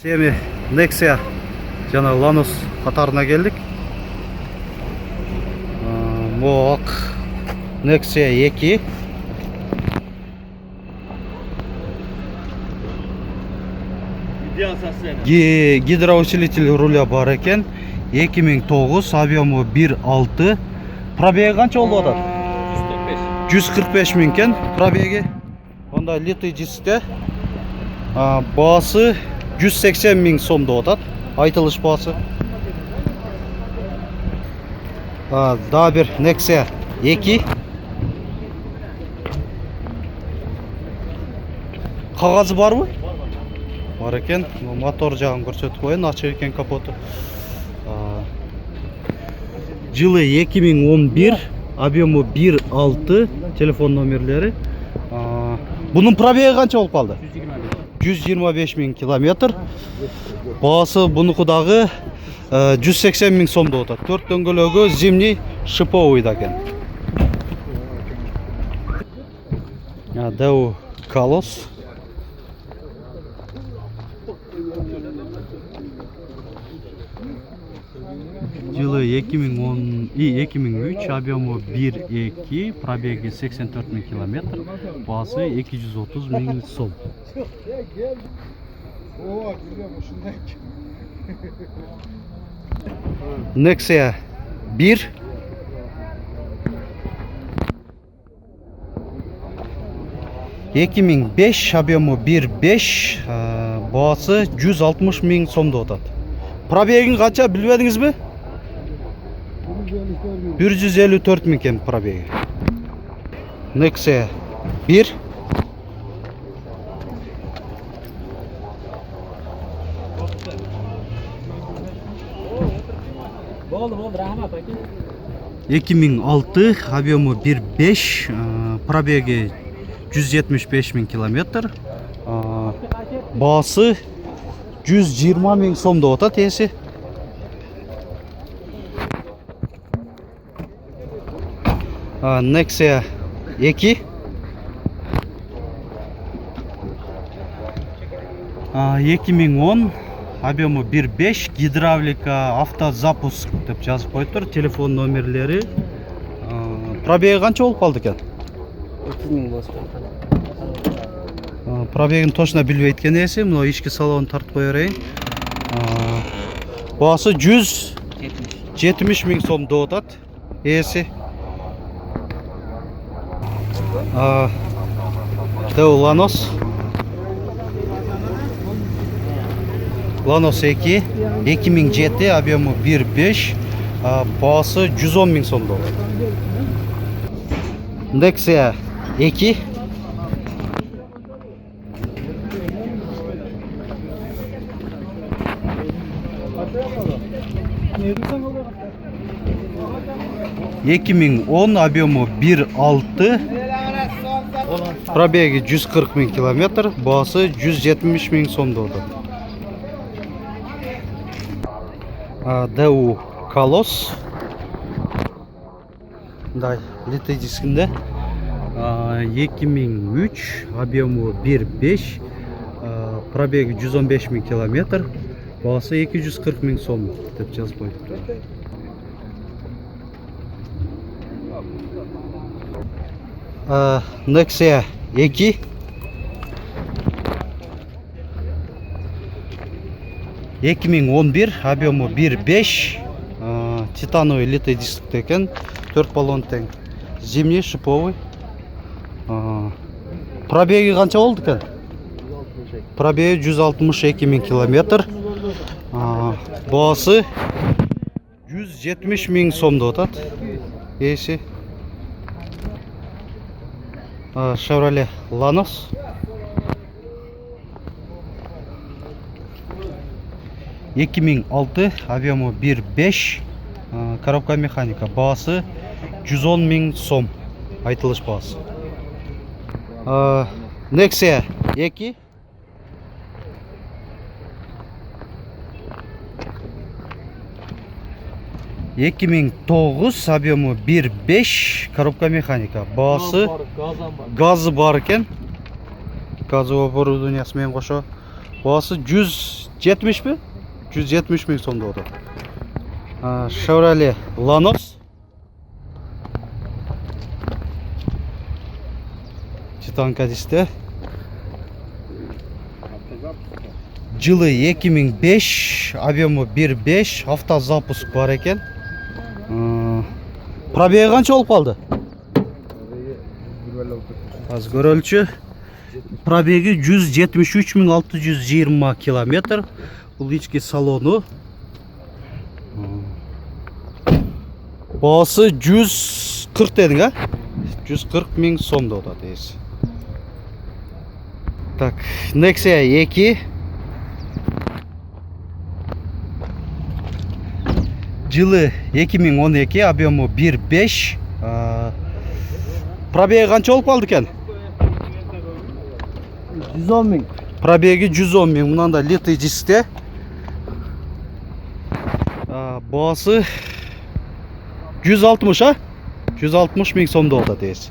Xiaomi Nexia жана Lanos қатарына келдік. Бұл Nexia 2. Гидроусилитель руля бар екен. 2009, объемы 1.6. Пробеги қанша болды атады? 145 мың екен пробеги. Онда литый дискте. Басы 180 мың сомды отады. Айтылыш басы. Да бір Nexia 2. Қағазы бар ма? Бар екен. Мотор жағын көрсетіп қойын. Ашық екен капоты. Жылы 2011. Объемы 1.6. Телефон номерлері. Бұның пробеги қанша болып қалды? 125 мың километр. Басы бұнықыдағы 180 мың сомды отады. 4 дөңгелегі зимний шиповый екен. Дәу Колос. Жылы 2003, объемы 1.2, пробеги 84 мың километр, басы 230 мың сом. Nexia 1. Екімің 5, объемы 1.5, басы 160 мың сомды отады. Пробегін қанша білбедіңіз бе? 154 мың екен пробеги. Nexia 1. Болды, рахмат аке. 2006, объемы 1.5, пробеги 175 мың километр, басы 120 мың сомды отады есі. Nexia 2. 2010, объемы 1.5, гидравлика, автозапуск деп жазып қойып тұр. Телефон номерлері. Пробеги қанша болып қалды екен? 30 мың болсын. Пробегін точно білбейткен есі. Мұны ішкі салонын тартып қойырайын. Басы 170 мың сомды отады есі. Дәу Lanos. Lanos 2, 2007, объемы 1.5, басы 110 мың сомды олады. Nexia 2. ...2010, объемы 1.6, пробеги 140 мың километр, басы 170 мың сомды олады. Дәу Колос. Литый дискінде. 2003, объемы 1.5, пробеги 115 мың километр, басы 240 мың сом деп жазып қойып. Nexia 2. 2011, объемы 1.5, титановый литый диск екен, 4 баллон тең. Зимний шиповый. Пробеги қанша болды екен? Пробеги 162 мың километр. Басы 170 мың сомды отады. Есі. Chevrolet Lanos. 2006, объемы 1.5, коробка механика, басы 110 мың сом. Айтылыш басы. Nexia 2. 2009, объемы 1.5, коробка механика. Басы газы бар екен. Газы оборудованиясымен қоша Бағасы 170 mi? 170 ming so'm bo'ldi. Chevrolet Lanos. Titan kadiste. Жылы 2005, объемы 1.5, автозапуск бар екен. Пробегі қанша болып қалды? Аз көрелчі. Пробегі 173.620 километр. Бұл ички салону. Бағасы 140 дедің, а? 140 мing сом да дейсіз. Так, Nexia 2. Жылы 2012, объемы 1.5. Пробегі қанша болып қалды екен? 110 ming. Пробегі 110 ming. Мынанда литый дисте. Бағасы 160, а? 160 ming сом болды дейсіз.